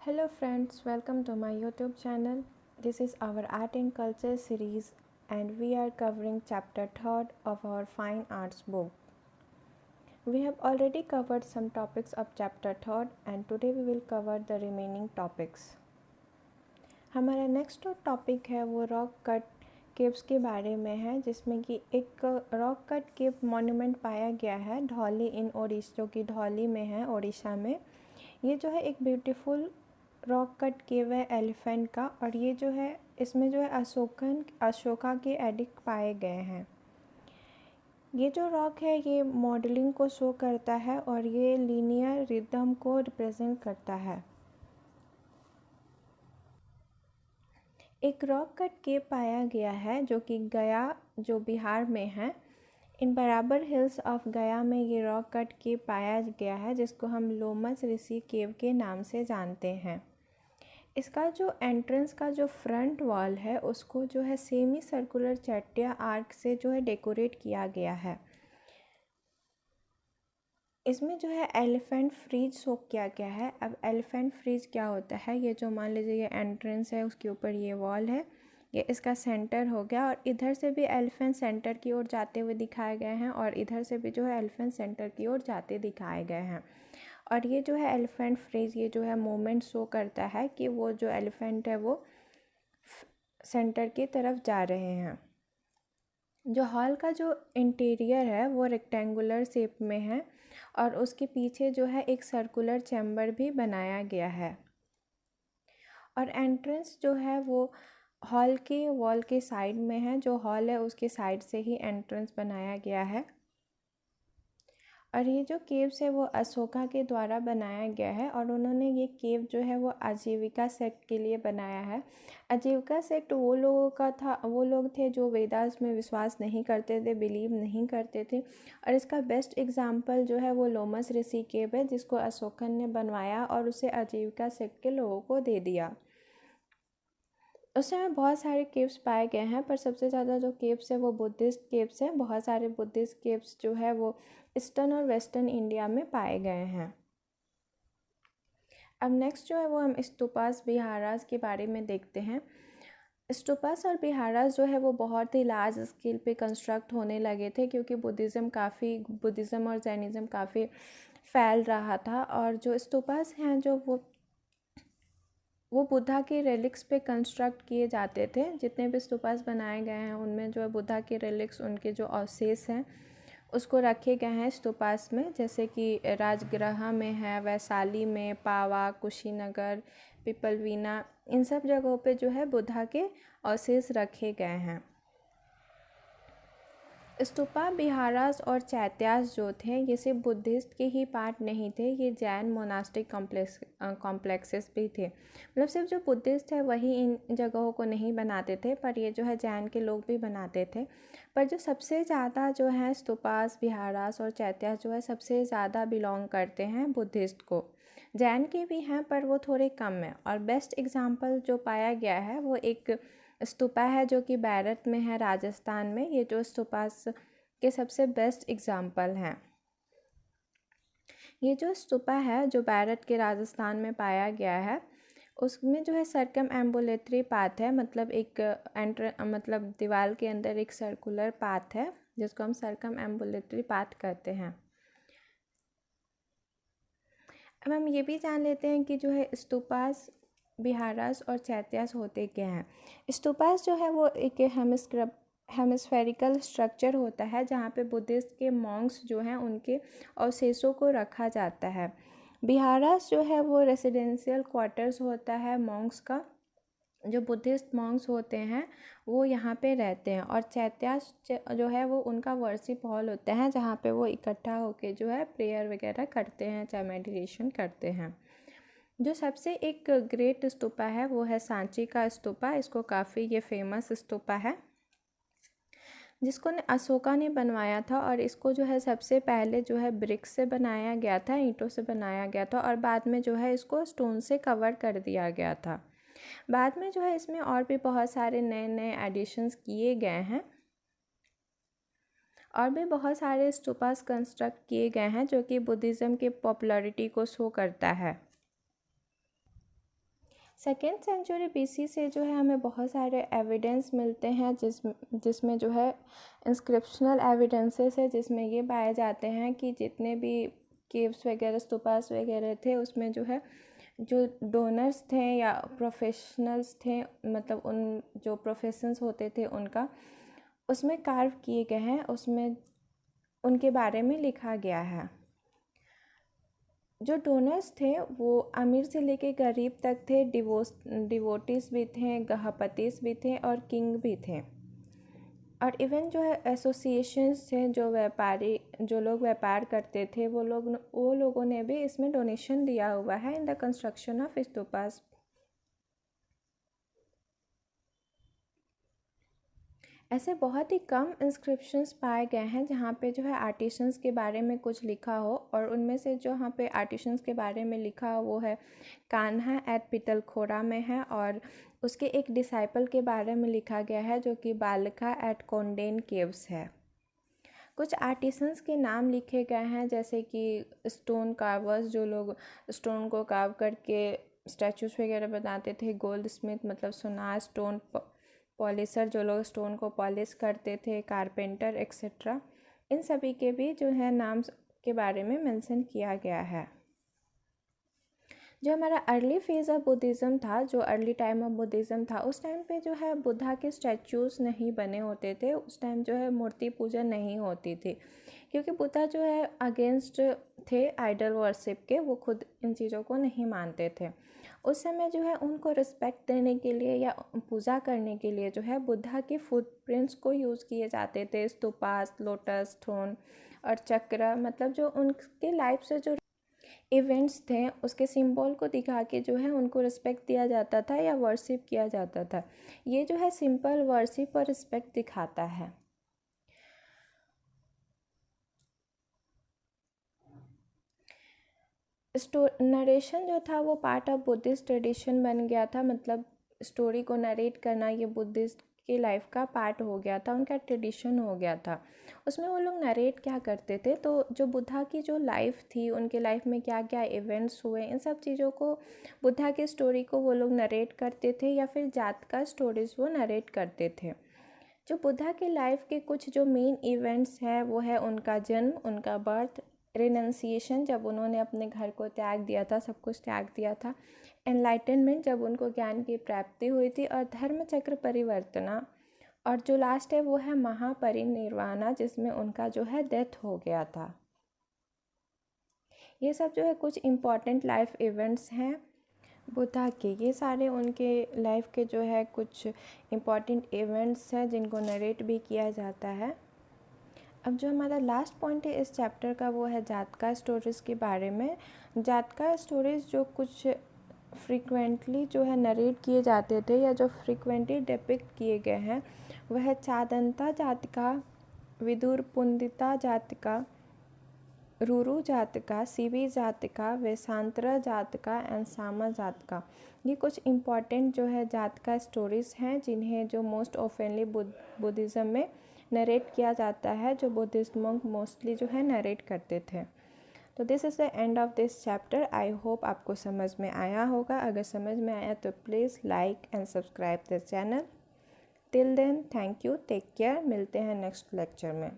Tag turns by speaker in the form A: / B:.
A: Hello friends, welcome to my YouTube channel. This is our art and culture series and we are covering chapter 3rd of our fine arts book. We have already covered some topics of chapter 3rd and today we will cover the remaining topics. हमारा next topic है वो rock cut caves के बारे में है, जिसमें कि एक रॉक कट केव मॉन्यूमेंट पाया गया है धौली इन ओडिशा, जो कि धौली में है ओडिशा में। ये जो है एक ब्यूटीफुल रॉक कट केव है एलिफेंट का, और ये जो है इसमें जो है अशोका के एडिक्ट पाए गए हैं। ये जो रॉक है ये मॉडलिंग को शो करता है और ये लीनियर रिदम को रिप्रेजेंट करता है। एक रॉक कट केव पाया गया है जो कि गया, जो बिहार में है। इन बराबर हिल्स ऑफ गया में ये रॉक कट केव पाया गया है, जिसको हम लोमस ऋषि केव के नाम से जानते हैं। इसका जो एंट्रेंस का जो फ्रंट वॉल है उसको जो है सेमी सर्कुलर चैटिया आर्क से जो है डेकोरेट किया गया है। इसमें जो है एलिफेंट फ्रीज शो किया गया है। अब एलिफेंट फ्रीज क्या होता है, ये जो मान लीजिए ये एंट्रेंस है, उसके ऊपर ये वॉल है, ये इसका सेंटर हो गया, और इधर से भी एलिफेंट सेंटर की ओर जाते हुए दिखाए गए हैं और इधर से भी जो है एलिफेंट सेंटर की ओर जाते दिखाए गए हैं। और ये जो है एलिफेंट फ्रीज, ये जो है मोमेंट शो करता है कि वो जो एलिफेंट है वो सेंटर की तरफ जा रहे हैं। जो हॉल का जो इंटीरियर है वो रेक्टेंगुलर शेप में है और उसके पीछे जो है एक सर्कुलर चैम्बर भी बनाया गया है। और एंट्रेंस जो है वो हॉल के वॉल के साइड में है, जो हॉल है उसके साइड से ही एंट्रेंस बनाया गया है। और ये जो केव्स है वो अशोका के द्वारा बनाया गया है और उन्होंने ये केव जो है वो आजीविका सेक्ट के लिए बनाया है। आजीविका सेक्ट वो लोगों का था, वो लोग थे जो वेदास में विश्वास नहीं करते थे, बिलीव नहीं करते थे। और इसका बेस्ट एग्जाम्पल जो है वो लोमस ऋषि केव है, जिसको अशोकन ने बनवाया और उसे आजीविका सेक्ट के लोगों को दे दिया। उस समय बहुत सारे केव्स पाए गए हैं, पर सबसे ज़्यादा जो केव्स है वो बुद्धिस्ट केव्स हैं। बहुत सारे बुद्धिस्ट केव्स जो है वो ईस्टर्न और वेस्टर्न इंडिया में पाए गए हैं। अब नेक्स्ट जो है वो हम स्तूपास विहारास के बारे में देखते हैं। स्तूपास और विहारास जो है वो बहुत ही लार्ज स्केल पे कंस्ट्रक्ट होने लगे थे, क्योंकि बुद्धिज़्म और जैनिज़्म काफ़ी फैल रहा था। और जो स्तूपास हैं जो वो बुद्धा के रेलिक्स पे कंस्ट्रक्ट किए जाते थे। जितने भी स्तूपास बनाए गए हैं उनमें जो है बुद्धा के रेलिक्स, उनके जो अवशेष हैं उसको रखे गए हैं स्तूपास में, जैसे कि राजगृह में है, वैशाली में, पावा, कुशीनगर, पिपलवीना, इन सब जगहों पे जो है बुद्धा के अवशेष रखे गए हैं। स्तूपा विहारास और चैत्यास जो थे ये सिर्फ बुद्धिस्ट के ही पार्ट नहीं थे, ये जैन मोनास्टिक कॉम्प्लेक्सेस भी थे। मतलब सिर्फ जो बुद्धिस्ट है वही इन जगहों को नहीं बनाते थे, पर ये जो है जैन के लोग भी बनाते थे। पर जो सबसे ज़्यादा जो है स्तूपास, विहारास और चैत्यास जो है सबसे ज़्यादा बिलोंग करते हैं बुद्धिस्ट को। जैन के भी हैं पर वो थोड़े कम हैं। और बेस्ट एग्जाम्पल जो पाया गया है वो एक स्तूपा है जो कि बैरत में है, राजस्थान में। ये जो स्तूपास के सबसे बेस्ट एग्जाम्पल हैं। ये जो स्तूपा है जो बैरत के राजस्थान में पाया गया है, उसमें जो है सर्कम एम्बुलेटरी पाथ है, मतलब मतलब दीवार के अंदर एक सर्कुलर पाथ है जिसको हम सर्कम एम्बुलेटरी पाथ कहते हैं। अब हम ये भी जान लेते हैं कि जो है स्तूपास, विहारास और चैत्यास होते क्या हैं। स्तूपास जो है वो एक हेमिस्फेरिकल स्ट्रक्चर होता है जहाँ पे बुद्धिस्ट के मॉन्क्स जो हैं उनके अवशेषों को रखा जाता है। विहारास जो है वो रेसिडेंशियल क्वार्टर्स होता है मॉन्क्स का, जो बुद्धिस्ट मॉन्क्स होते हैं वो यहाँ पे रहते हैं। और चैत्यास जो है वो उनका वर्शिप हॉल होता है जहाँ पे वो इकट्ठा होके जो है प्रेयर वगैरह करते हैं, चाहे मेडिटेशन करते हैं। जो सबसे एक ग्रेट स्तूपा है वो है सांची का स्तूपा। इसको काफ़ी ये फेमस स्तूपा है जिसको अशोका ने बनवाया था, और इसको जो है सबसे पहले जो है ब्रिक से बनाया गया था, ईंटों से बनाया गया था, और बाद में जो है इसको स्टोन से कवर कर दिया गया था। बाद में जो है इसमें और भी बहुत सारे नए नए एडिशंस किए गए हैं और भी बहुत सारे स्तूपास कंस्ट्रक्ट किए गए हैं जो कि बुद्धिज़्म की पॉपुलैरिटी को शो करता है। सेकेंड सेंचुरी BC से जो है हमें बहुत सारे एविडेंस मिलते हैं जिसमें जो है इंस्क्रिप्शनल एविडेंसेस है, जिसमें ये पाए जाते हैं कि जितने भी केव्स वगैरह स्तूपास वगैरह थे उसमें जो है जो डोनर्स थे या प्रोफेशनल्स थे, मतलब उन जो प्रोफेशंस होते थे उनका उसमें कार्व किए गए हैं, उसमें उनके बारे में लिखा गया है। जो डोनर्स थे वो अमीर से लेके गरीब तक थे, डिवोटीज भी थे, गृहपतिस भी थे और किंग भी थे। और इवन जो है एसोसिएशंस थे, जो लोग व्यापार करते थे वो लोगों ने भी इसमें डोनेशन दिया हुआ है in the construction of stupas. ऐसे बहुत ही कम इंस्क्रिप्शंस पाए गए हैं जहाँ पे जो है आर्टिसंस के बारे में कुछ लिखा हो, और उनमें से जो यहाँ पे आर्टिसंस के बारे में लिखा हो वो है कान्हा एट पितलखोरा में है, और उसके एक डिसाइपल के बारे में लिखा गया है जो कि बालिका एट कोंडेन केव्स है। कुछ आर्टिसंस के नाम लिखे गए हैं जैसे कि स्टोन कार्वर्स, जो लोग स्टोन को कार्व करके स्टैचूज वगैरह बनाते थे, गोल्ड स्मिथ मतलब सुनार, स्टोन पॉलिशर जो लोग स्टोन को पॉलिश करते थे, कारपेंटर एक्सेट्रा, इन सभी के भी जो है नाम के बारे में मेंशन किया गया है। जो हमारा अर्ली फेज़ ऑफ बुद्धिज़्म था, जो अर्ली टाइम ऑफ बुद्धिज़्म था, उस टाइम पे जो है बुद्धा के स्टैचूज़ नहीं बने होते थे, उस टाइम जो है मूर्ति पूजा नहीं होती थी, क्योंकि बुद्धा जो है अगेंस्ट थे आइडल वर्शिप के, वो खुद इन चीज़ों को नहीं मानते थे। उस समय जो है उनको रिस्पेक्ट देने के लिए या पूजा करने के लिए जो है बुद्धा के फुटप्रिंट्स को यूज़ किए जाते थे, स्तूपास, लोटस थ्रोन और चक्र, मतलब जो उनके लाइफ से जो इवेंट्स थे उसके सिंबल को दिखा के जो है उनको रिस्पेक्ट दिया जाता था या वर्शिप किया जाता था। ये जो है सिंपल वर्शिप और रिस्पेक्ट दिखाता है। नरेशन जो था वो पार्ट ऑफ बुद्धिस्ट ट्रेडिशन बन गया था, मतलब स्टोरी को नरेट करना ये बुद्धिस्ट की लाइफ का पार्ट हो गया था, उनका ट्रेडिशन हो गया था। उसमें वो लोग नरेट क्या करते थे, तो जो बुद्धा की जो लाइफ थी, उनके लाइफ में क्या क्या इवेंट्स हुए, इन सब चीज़ों को, बुद्धा की स्टोरी को वो लोग नरेट करते थे, या फिर जात का स्टोरीज वो नरेट करते थे। जो बुद्धा की लाइफ के कुछ जो मेन इवेंट्स हैं वो है उनका जन्म, उनका बर्थ, रिनंसिएशन जब उन्होंने अपने घर को त्याग दिया था, सब कुछ त्याग दिया था, एनलाइटनमेंट जब उनको ज्ञान की प्राप्ति हुई थी, और धर्म चक्र परिवर्तना, और जो लास्ट है वो है महापरिनिर्वाणा जिसमें उनका जो है डेथ हो गया था। ये सब जो है कुछ इम्पॉर्टेंट लाइफ इवेंट्स हैं बुद्धा के, ये सारे उनके लाइफ के जो है कुछ इम्पॉर्टेंट इवेंट्स हैं जिनको नरेट भी किया जाता है। अब जो हमारा लास्ट पॉइंट है इस चैप्टर का वो है जातका स्टोरीज़ के बारे में। जातका स्टोरीज़ जो कुछ फ्रीक्वेंटली जो है नरेट किए जाते थे या जो फ्रीक्वेंटली डिपिक्ट किए गए हैं वह है चादंता जातिका, विदुरपुंदिता जातिका, रूरू जातिका, सीवी जातिका, वेसांतरा जातिका एंड सामा जातिका। ये कुछ इम्पॉर्टेंट जो है जातका स्टोरीज़ हैं जिन्हें जो मोस्ट ऑफनली बुद्धिज़्म में नरेट किया जाता है, जो बुद्धिस्ट मंक मोस्टली जो है नरेट करते थे। तो this is the end of this chapter. I hope आपको समझ में आया होगा। अगर समझ में आया तो please like and subscribe this channel. Till then thank you, take care, मिलते हैं नेक्स्ट लेक्चर में।